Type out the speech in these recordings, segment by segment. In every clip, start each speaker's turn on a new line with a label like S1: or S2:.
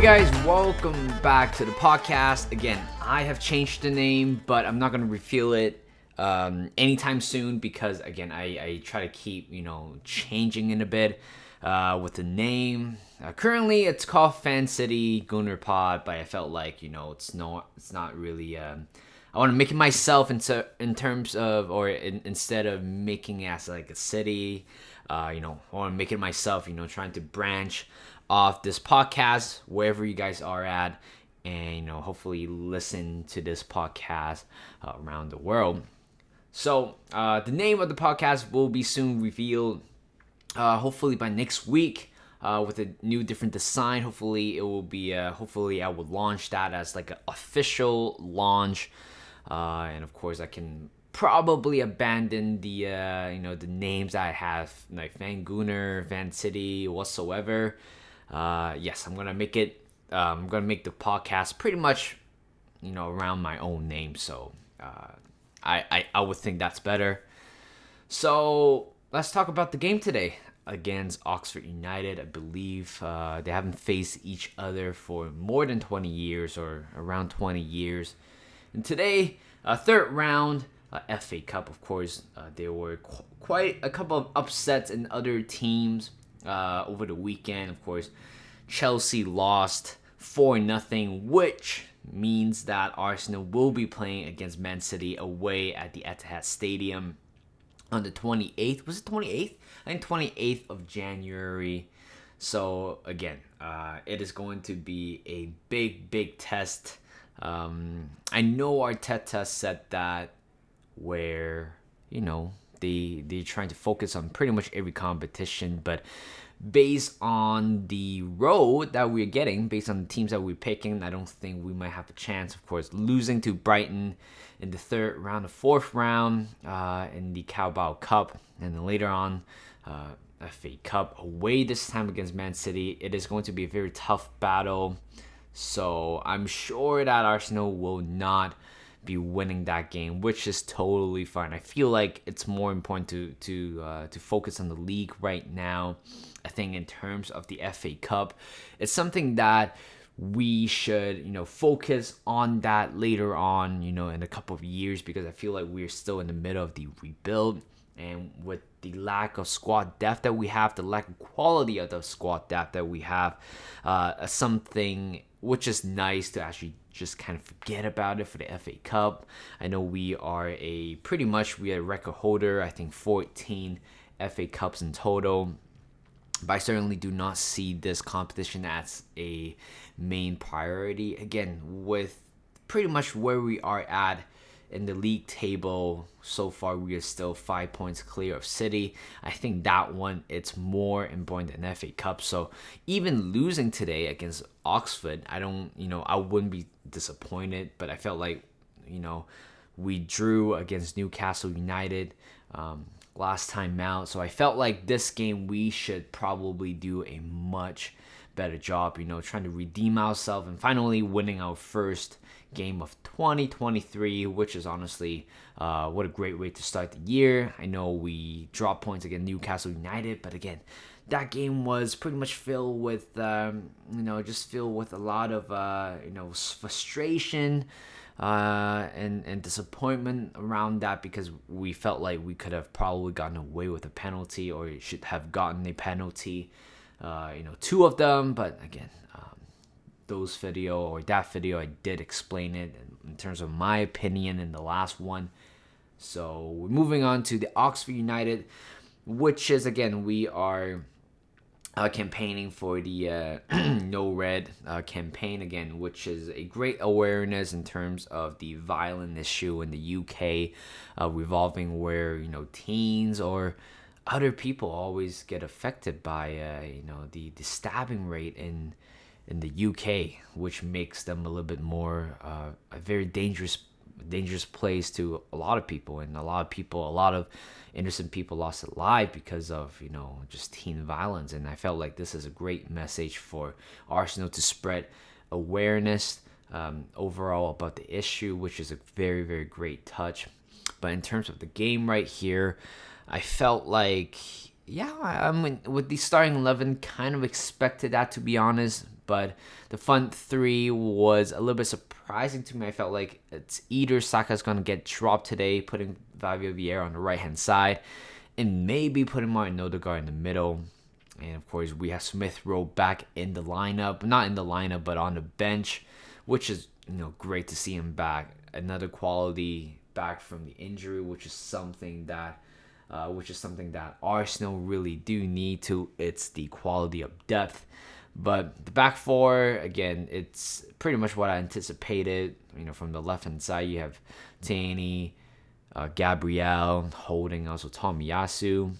S1: Hey guys, welcome back to the podcast. Again, I have changed the name, but I'm not going to reveal it anytime soon because, again, I try to keep, changing it a bit with the name. Currently, it's called Fan City Gunner Pod, but I felt like, it's not really... I want to make it myself in terms of, instead of making it as like a city, I want to make it myself, trying to branch off this podcast wherever you guys are at, and hopefully listen to this podcast around the world. So the name of the podcast will be soon revealed, hopefully by next week, with a new different design. Hopefully it will be hopefully I will launch that as like an official launch, and of course I can probably abandon the the names I have, like Van Gooner, Van City, whatsoever. Yes, I'm gonna make it. I'm gonna make the podcast pretty much, around my own name. So, I would think that's better. So let's talk about the game today against Oxford United. I believe they haven't faced each other for more than 20 years or around 20 years. And today, third round FA Cup. Of course, there were quite a couple of upsets in other teams. Over the weekend, of course, Chelsea lost 4-0, which means that Arsenal will be playing against Man City away at the Etihad Stadium on the 28th. Was it 28th? I think 28th of January. So again, it is going to be a big test. I know Arteta said that where they're trying to focus on pretty much every competition, but based on the road that we're getting, based on the teams that we're picking, I don't think we might have a chance. Of course, losing to Brighton in the third round, the fourth round in the Carabao Cup, and then later on FA Cup away this time against Man City. It is going to be a very tough battle, so I'm sure that Arsenal will not be winning that game, which is totally fine. I feel like it's more important to focus on the league right now. I think in terms of the FA Cup, it's something that we should focus on that later on, in a couple of years, because I feel like we're still in the middle of the rebuild, and with the lack of squad depth that we have, the lack of quality of the squad depth that we have, something which is nice to actually just kind of forget about it for the FA Cup. I know we are a record holder, I think 14 FA Cups in total, but I certainly do not see this competition as a main priority. Again, with pretty much where we are at in the league table so far, we are still 5 points clear of City. I think that one, it's more important than FA Cup. So even losing today against Oxford, I wouldn't be disappointed, but I felt like, we drew against Newcastle United last time out. So I felt like this game we should probably do a much better job, trying to redeem ourselves and finally winning our first game of 2023, which is honestly what a great way to start the year. I know we dropped points against Newcastle United, but again, that game was pretty much filled with just filled with a lot of frustration and disappointment around that, because we felt like we could have probably gotten away with a penalty, or should have gotten a penalty, two of them. But again, that video, I did explain it in terms of my opinion in the last one. So we're moving on to the Oxford United, which is, again, we are campaigning for the No Red campaign, again, which is a great awareness in terms of the violent issue in the UK revolving where teens or other people always get affected by the stabbing rate in the UK, which makes them a little bit more a very dangerous place to a lot of people, and a lot of innocent people lost their life because of just teen violence. And I felt like this is a great message for Arsenal to spread awareness overall about the issue, which is a very, very great touch. But in terms of the game right here, I felt like, I mean, with the starting 11, kind of expected that, to be honest. but the front three was a little bit surprising to me. I felt like it's either Saka's going to get dropped today, putting Fabio Vieira on the right-hand side, and maybe putting Martin Odegaard in the middle. And of course, we have Smith Rowe back in the lineup, not in the lineup, but on the bench, which is great to see him back. Another quality back from the injury, which is something that Arsenal really do need to. It's the quality of depth. But the back four, again, it's pretty much what I anticipated. From the left-hand side, you have Tierney, Gabriel, holding also Tomiyasu.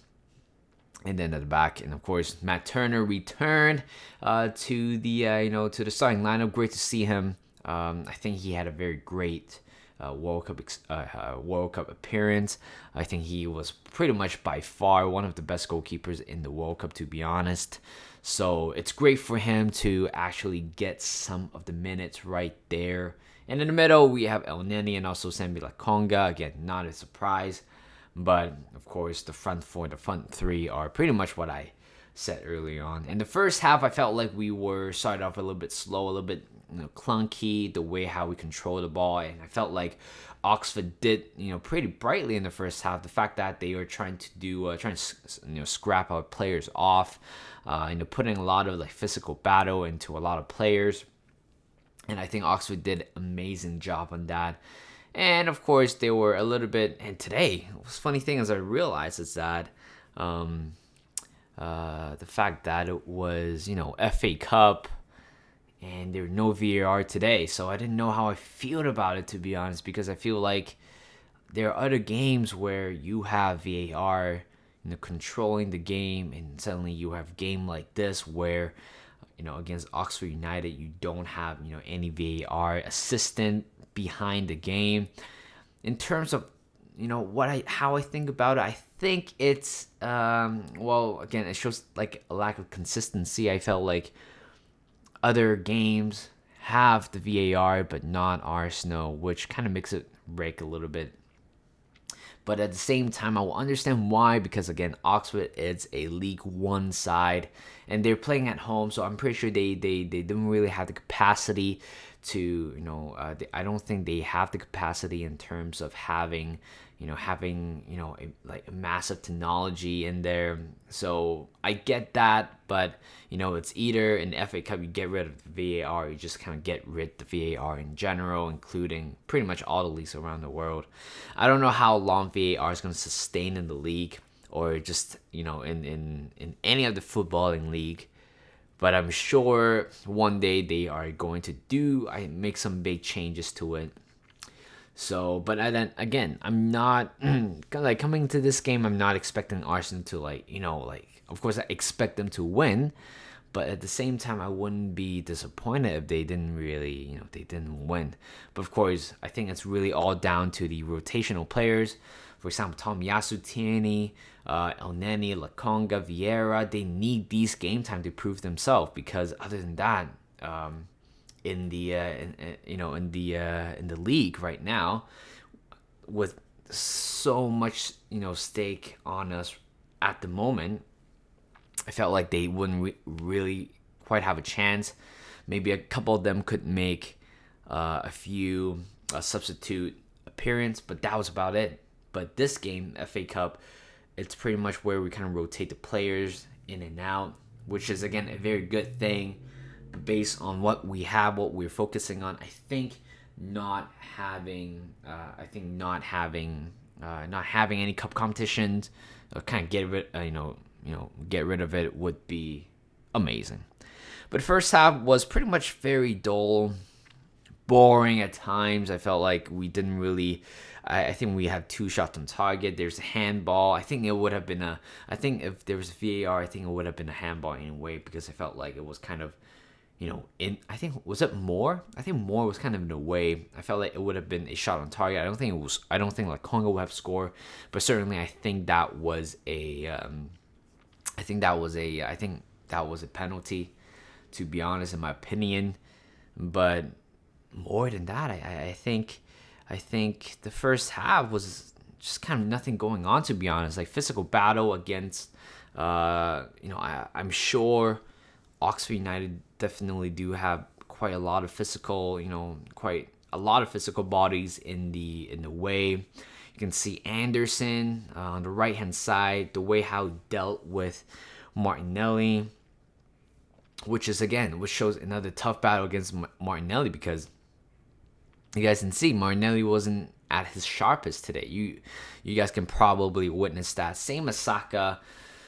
S1: And then at the back, and of course, Matt Turner returned to the to the starting lineup. Great to see him. I think he had a very great World Cup appearance. I think he was pretty much by far one of the best goalkeepers in the World Cup, to be honest. So it's great for him to actually get some of the minutes right there. And in the middle, we have El Neni and also Sambi Lakonga. Again, not a surprise. But, of course, the front four, the front three are pretty much what I said early on. In the first half, I felt like we were started off a little bit slow, a little bit clunky, the way how we control the ball. And I felt like Oxford did, pretty brightly in the first half. The fact that they were trying to scrap our players off, putting a lot of physical battle into a lot of players. And I think Oxford did an amazing job on that. And of course, they were a little bit. And today, the funny thing is, I realized is that the fact that it was FA Cup, and there were no VAR today, so I didn't know how I feel about it, to be honest, because I feel like there are other games where you have VAR, controlling the game, and suddenly you have a game like this where against Oxford United, you don't have any VAR assistant behind the game. In terms of how I think about it, I think it's again, it shows like a lack of consistency. I felt like other games have the VAR but not Arsenal, which kind of makes it break a little bit. But at the same time, I will understand why, because again, Oxford is a League One side and they're playing at home, so I'm pretty sure they didn't really have the capacity to I don't think they have the capacity in terms of having a massive technology in there. So I get that, but it's either in the FA Cup you get rid of the VAR, or you just kind of get rid of the VAR in general, including pretty much all the leagues around the world. I don't know how long VAR is going to sustain in the league, or just in any of the footballing league. But I'm sure one day they are going to make some big changes to it. So, but then again, I'm not coming to this game. I'm not expecting Arsenal to of course I expect them to win, but at the same time I wouldn't be disappointed if they didn't really they didn't win. But of course, I think it's really all down to the rotational players. For example, Tomiyasu, Tierney, El Neni, Lakonga, Vieira. They need these game time to prove themselves, because other than that, in the league right now, with so much stake on us at the moment, I felt like they wouldn't really quite have a chance. Maybe a couple of them could make a few substitute appearance, but that was about it. But this game, FA Cup, it's pretty much where we kind of rotate the players in and out, which is again a very good thing. Based on what we have, what we're focusing on, I think not having any cup competitions, kind of get rid of it would be amazing. But first half was pretty much very dull, boring at times. I felt like we didn't really. I think we had 2 shots on target. There's a handball. I think it would have been I think if there was VAR, I think it would have been a handball anyway, because I felt like it was kind of. I think, was it Moore? I think Moore was kind of in the way. I felt like it would have been a shot on target. I don't think Congo would have scored, but certainly I think that was a penalty, to be honest, in my opinion. But more than that, I think the first half was just kind of nothing going on, to be honest. Like physical battle against, I'm sure Oxford United definitely do have quite a lot of physical, quite a lot of physical bodies in the way. You can see Anderson on the right hand side, the way how he dealt with Martinelli, which shows another tough battle against Martinelli, because you guys can see Martinelli wasn't at his sharpest today. You guys can probably witness that. Same as Saka,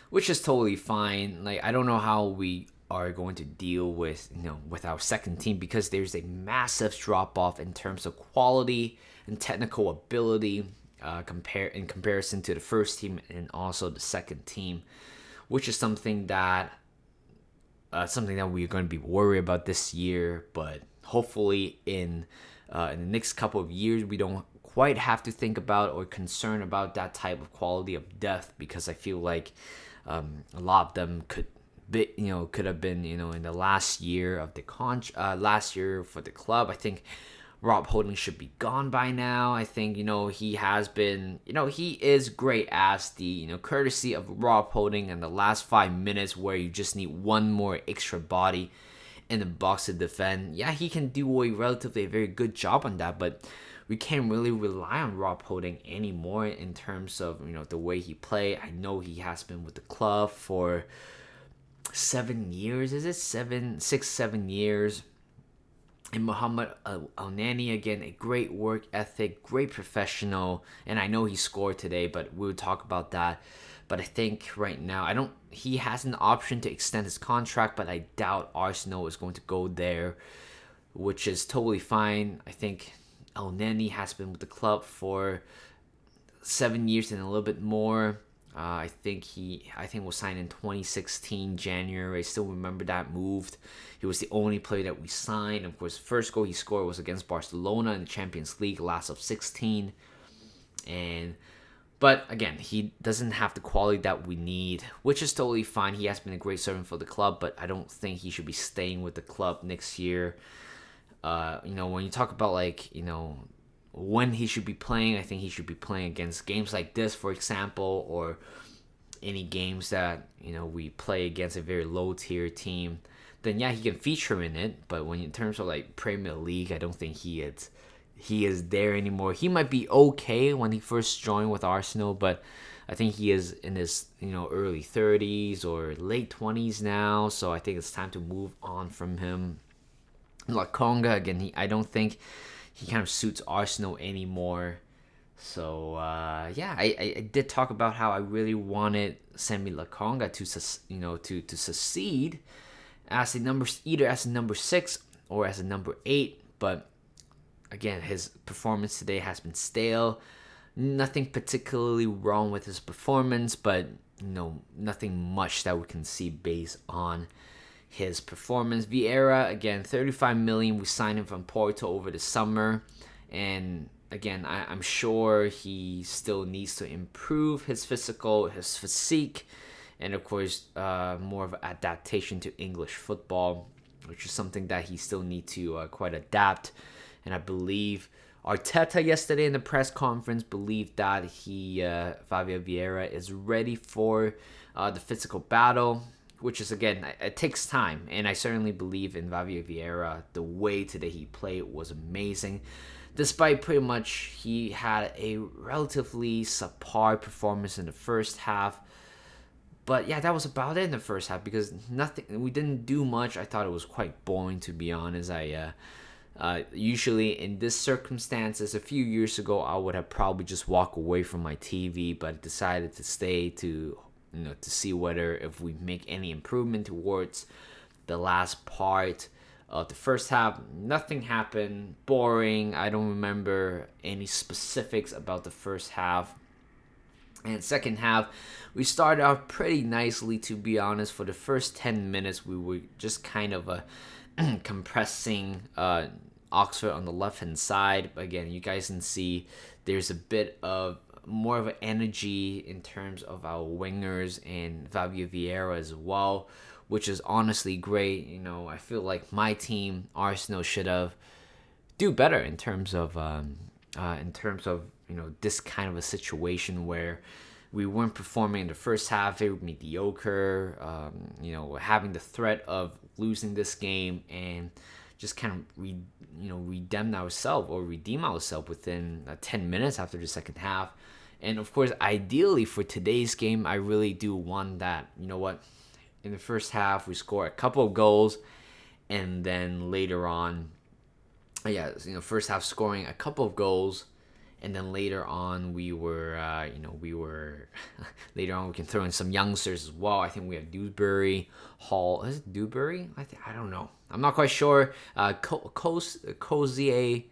S1: which is totally fine. Like, I don't know how we are going to deal with with our second team, because there's a massive drop off in terms of quality and technical ability in comparison to the first team and also the second team, which is something that we're going to be worried about this year. But hopefully in the next couple of years, we don't quite have to think about or concern about that type of quality of depth, because I feel like a lot of them could have been in the last year of the last year for the club. I think Rob Holding should be gone by now. I think he has been he is great as the courtesy of Rob Holding in the last 5 minutes, where you just need one more extra body in the box to defend. Yeah, he can do a very good job on that, but we can't really rely on Rob Holding anymore in terms of the way he play. I know he has been with the club for 7 years. Is it 7 years? And Muhammad Al-Nani, again, a great work ethic, great professional, and I know he scored today, but we'll talk about that. But I think right now, he has an option to extend his contract, but I doubt Arsenal is going to go there, which is totally fine. I think El-Neni has been with the club for 7 years and a little bit more. I think was signed in 2016 January. I still remember that move. He was the only player that we signed. Of course, the first goal he scored was against Barcelona in the Champions League, last of 16. But again, he doesn't have the quality that we need, which is totally fine. He has been a great servant for the club, but I don't think he should be staying with the club next year. When you talk about when he should be playing, I think he should be playing against games like this, for example, or any games that we play against a very low tier team. Then yeah, he can feature in it. But when in terms of Premier League, I don't think he is there anymore. He might be okay when he first joined with Arsenal, but I think he is in his early 30s or late 20s now. So I think it's time to move on from him. Lokonga, again, I don't think he kind of suits Arsenal anymore. So I did talk about how I really wanted Sammy Lokonga to succeed as either as a number 6 or as a number 8, but again, his performance today has been stale. Nothing particularly wrong with his performance, but nothing much that we can see based on his performance. Vieira, again, 35 million. We signed him from Porto over the summer, and again, I'm sure he still needs to improve his physique, and of course, more of an adaptation to English football, which is something that he still needs to quite adapt. And I believe Arteta yesterday in the press conference believed that Fabio Vieira is ready for the physical battle, which is, again, it takes time. And I certainly believe in Fabio Vieira. The way today he played was amazing. Despite pretty much he had a relatively subpar performance in the first half. But yeah, that was about it in the first half, because we didn't do much. I thought it was quite boring, to be honest. Usually in this circumstances, a few years ago, I would have probably just walked away from my TV, but decided to stay to see whether if we make any improvement towards the last part of the first half. Nothing happened. Boring. I don't remember any specifics about the first half. And second half, we started out pretty nicely, to be honest. For the first 10 minutes, we were just kind of compressing Oxford on the left-hand side. But again, you guys can see there's a bit of more of an energy in terms of our wingers and Fabio Vieira as well, which is honestly great. I feel like my team, Arsenal, should have do better in terms of this kind of a situation where we weren't performing in the first half, very mediocre. Having the threat of losing this game and just kind of redeem ourselves within 10 minutes after the second half. And of course, ideally for today's game, I really do want that. You know what? In the first half, we score a couple of goals, and then later on, first half scoring a couple of goals, and then later on we were later on we can throw in some youngsters as well. I think we have Dewberry, Hall. Is it Dewberry? I don't know. I'm not quite sure. Cozier,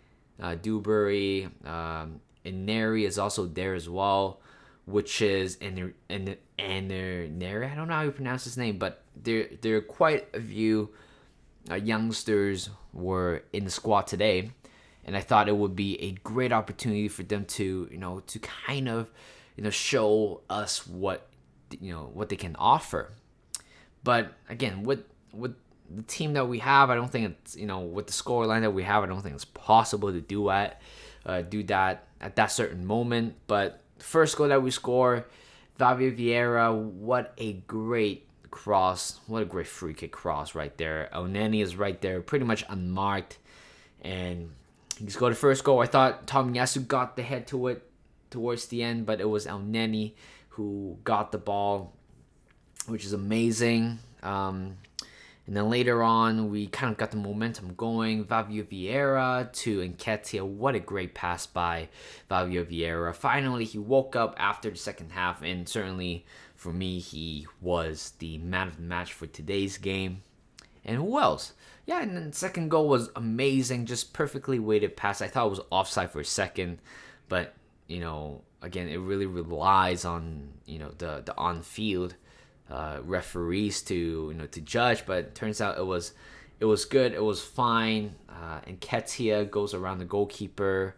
S1: Dewberry, and Neri is also there as well, which is and Neri. I don't know how you pronounce his name, but there are quite a few youngsters were in the squad today, and I thought it would be a great opportunity for them to kind of show us what they can offer. But again, with the team that we have, I don't think it's with the scoreline that we have, I don't think it's possible to do that at that certain moment. But the first goal that we score, Fabio Vieira, what a great cross, what a great free kick cross right there. Elneny is right there, pretty much unmarked, and he scored the first goal. I thought Tomiyasu got the head to it towards the end, but it was Elneny who got the ball, which is amazing. And then later on, we kind of got the momentum going. Fabio Vieira to Nketiah. What a great pass by Fabio Vieira. Finally, he woke up after the second half, and certainly for me, he was the man of the match for today's game. And who else? Yeah, and then the second goal was amazing. Just perfectly weighted pass. I thought it was offside for a second, but, again, it really relies on, the on-field referees to judge, but it turns out it was good. It was fine. And Nketiah goes around the goalkeeper,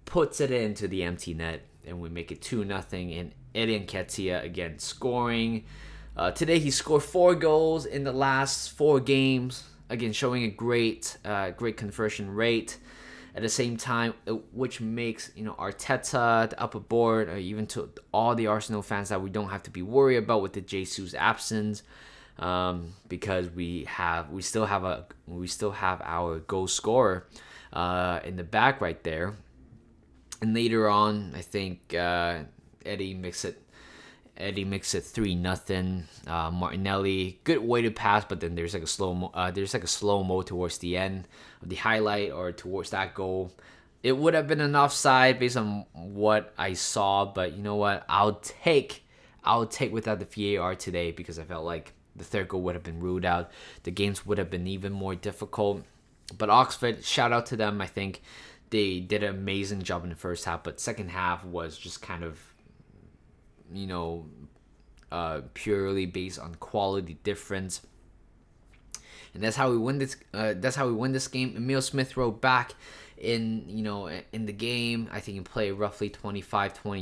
S1: puts it into the empty net, and we make it 2-0. And Eddie Nketiah again scoring. Today he scored 4 goals in the last 4 games. Again, showing a great conversion rate. At the same time, which makes Arteta, the upper board, or even to all the Arsenal fans, that we don't have to be worried about with the Jesus absence, because we still have our goal scorer in the back right there. And later on, I think Eddie makes it 3-0. Martinelli, good weighted pass, but then there's like a slow mo towards the end of the highlight, or towards that goal. It would have been an offside based on what I saw, but you know what? I'll take without the VAR today, because I felt like the third goal would have been ruled out. The games would have been even more difficult. But Oxford, shout out to them. I think they did an amazing job in the first half, but second half was just kind of purely based on quality difference, and that's how we win this game. Emil Smith Rowe back in the game. I think he played roughly 20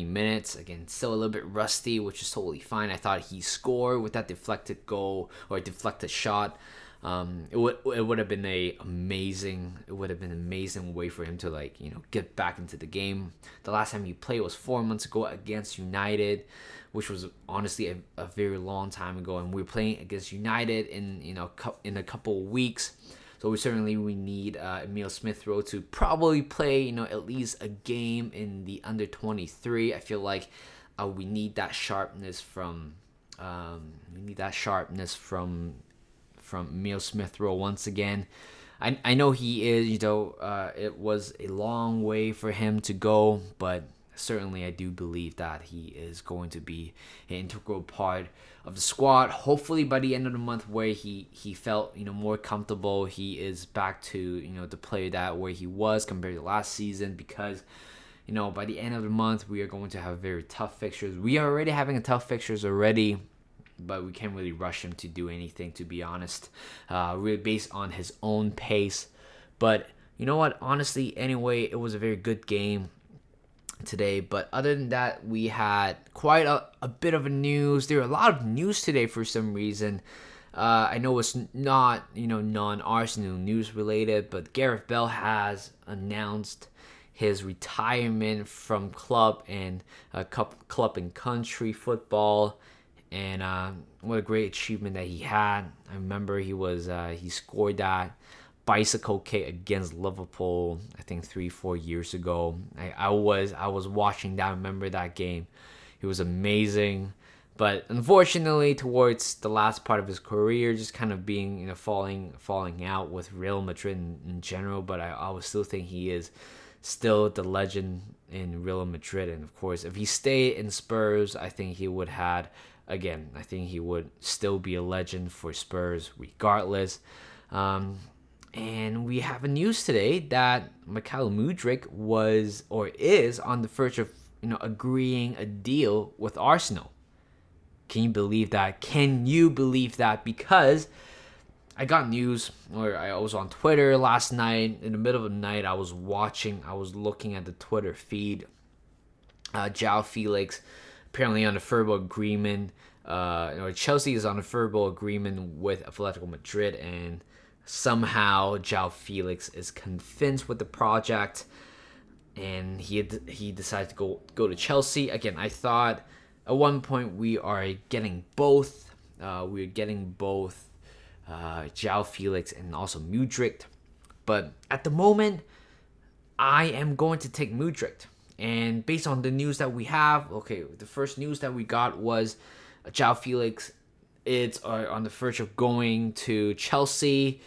S1: minutes. Again, still a little bit rusty, which is totally fine. I thought he scored with that deflected goal, or deflected shot. It would have been an amazing way for him to get back into the game. The last time he played was 4 months ago against United, which was honestly a very long time ago, and we're playing against United in a couple of weeks. So we need Emil Smith Rowe to probably play at least a game in the under 23. I feel like we need that sharpness from Emil Smith Rowe once again. I know he is, it was a long way for him to go, but certainly I do believe that he is going to be an integral part of the squad. Hopefully by the end of the month, where he felt more comfortable, he is back to the player that where he was compared to last season, because by the end of the month we are going to have very tough fixtures. We are already having a tough fixtures already, but we can't really rush him to do anything, to be honest, really based on his own pace. But you know what, honestly, anyway, it was a very good game today. But other than that, we had quite a bit of a news. There were a lot of news today for some reason. I know it's not non-Arsenal news related, but Gareth Bale has announced his retirement from club and country football, and what a great achievement that he had. I remember he scored that bicycle kick against Liverpool, I think 3-4 years ago. I was watching that. I remember that game. He was amazing. But unfortunately, towards the last part of his career, just kind of being, falling out with Real Madrid in general. But I would still think he is still the legend in Real Madrid. And of course, if he stayed in Spurs, I think he would still be a legend for Spurs regardless. And we have a news today that Nketiah Mudryk is on the verge of agreeing a deal with Arsenal. Can you believe that? Because I got news, or I was on Twitter last night. In the middle of the night, I was looking at the Twitter feed. João Felix apparently on a verbal agreement, or Chelsea is on a verbal agreement with Atletico Madrid, and somehow João Felix is convinced with the project, and he decided to go to Chelsea. Again, I thought at one point we are getting both. We're getting both João Felix and also Mudryk. But at the moment, I am going to take Mudryk. And based on the news that we have, the first news that we got was João Felix is on the verge of going to Chelsea.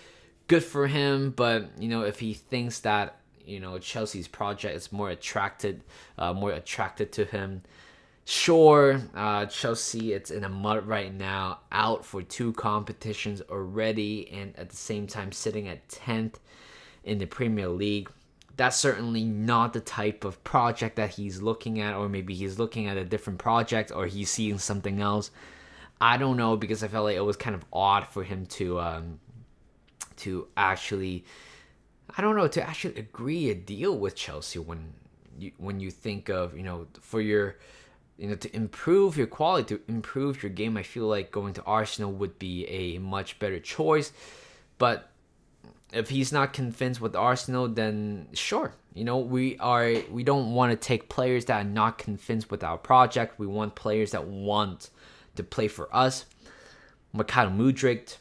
S1: Good for him, but if he thinks that Chelsea's project is more attracted to him, sure. Chelsea, it's in a mud right now, out for 2 competitions already, and at the same time sitting at 10th in the Premier League. That's certainly not the type of project that he's looking at, or maybe he's looking at a different project, or he's seeing something else. I don't know, because I felt like it was kind of odd for him to actually agree a deal with Chelsea when you think of for your to improve your quality, to improve your game. I feel like going to Arsenal would be a much better choice. But if he's not convinced with Arsenal, then sure. We don't want to take players that are not convinced with our project. We want players that want to play for us. Nketiah Mudryk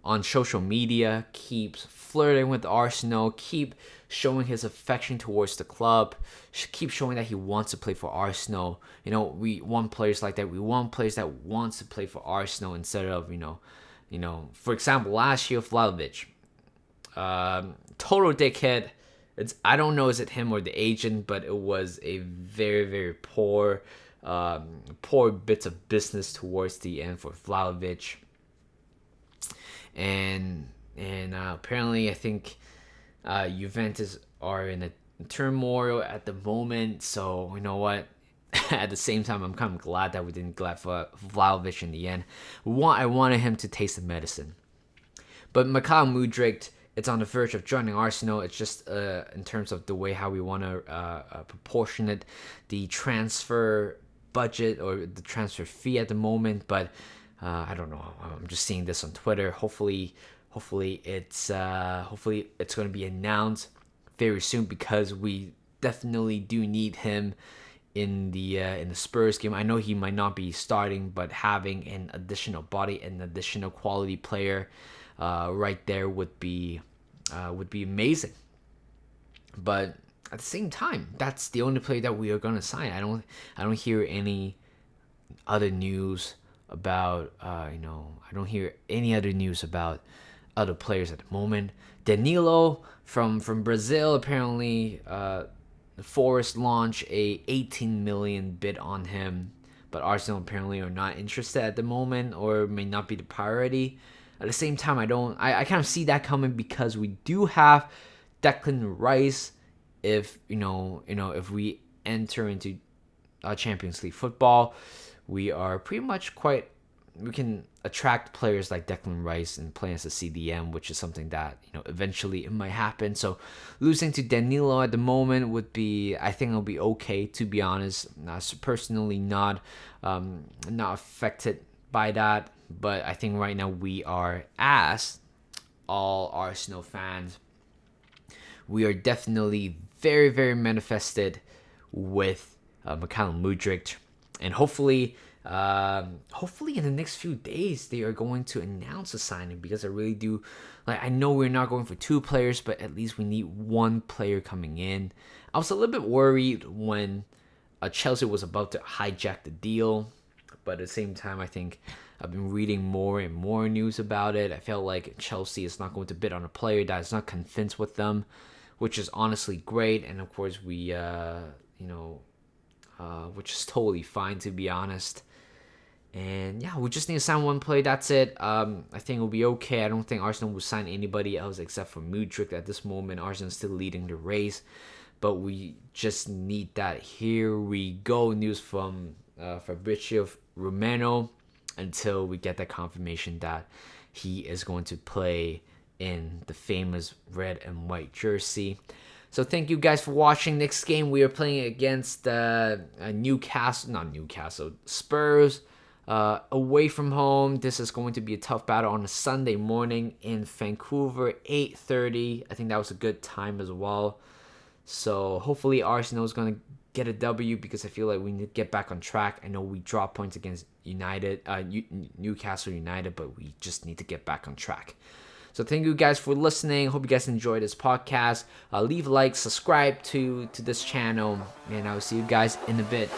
S1: on social media keeps flirting with Arsenal, keep showing his affection towards the club, keep showing that he wants to play for Arsenal. We want players like that. We want players that wants to play for Arsenal instead of, for example, last year, Vlahovic. Total dickhead. I don't know, is it him or the agent, but it was a very, very poor bits of business towards the end for Vlahovic. And apparently, I think Juventus are in a turmoil at the moment. So you know what? At the same time, I'm kind of glad that we didn't get Vlahovic in the end. I wanted him to taste the medicine. But Nketiah Mudryk, it's on the verge of joining Arsenal. It's just in terms of the way how we want to proportionate the transfer budget or the transfer fee at the moment. But I don't know. I'm just seeing this on Twitter. Hopefully it's going to be announced very soon, because we definitely do need him in the Spurs game. I know he might not be starting, but having an additional body, an additional quality player right there would be amazing. But at the same time, that's the only player that we are going to sign. I don't hear any other news about I don't hear any other news about other players at the moment. Danilo from Brazil, apparently Forest launched a 18 million bid on him, but Arsenal apparently are not interested at the moment, or may not be the priority. At the same time, I kind of see that coming, because we do have Declan Rice. If if we enter into Champions League football, we are pretty much we can attract players like Declan Rice and play as a CDM, which is something that eventually it might happen. So losing to Danilo at the moment I think it'll be okay, to be honest. Personally, not affected by that, but I think right now we are, as all Arsenal fans, we are definitely very, very manifested with Mikhail Mudryk, and hopefully in the next few days they are going to announce a signing, because I really do I know we're not going for 2 players, but at least we need 1 player coming in. I was a little bit worried when Chelsea was about to hijack the deal, but at the same time, I think I've been reading more and more news about it. I felt like Chelsea is not going to bid on a player that is not convinced with them, which is honestly great. And of course, which is totally fine, to be honest. And yeah, we just need to sign 1 player. That's it. I think it'll be okay. I don't think Arsenal will sign anybody else except for Mudryk at this moment. Arsenal's still leading the race, but we just need that. Here we go. News from Fabrizio Romano, until we get that confirmation that he is going to play in the famous red and white jersey. So thank you guys for watching. Next game we are playing against Spurs. Away from home. This is going to be a tough battle on a Sunday morning in Vancouver, 8:30. I think that was a good time as well. So hopefully Arsenal is going to get a W, because I feel like we need to get back on track. I know we dropped points against Newcastle United, but we just need to get back on track. So thank you guys for listening. Hope you guys enjoyed this podcast. Leave a like, subscribe to this channel, and I will see you guys in a bit.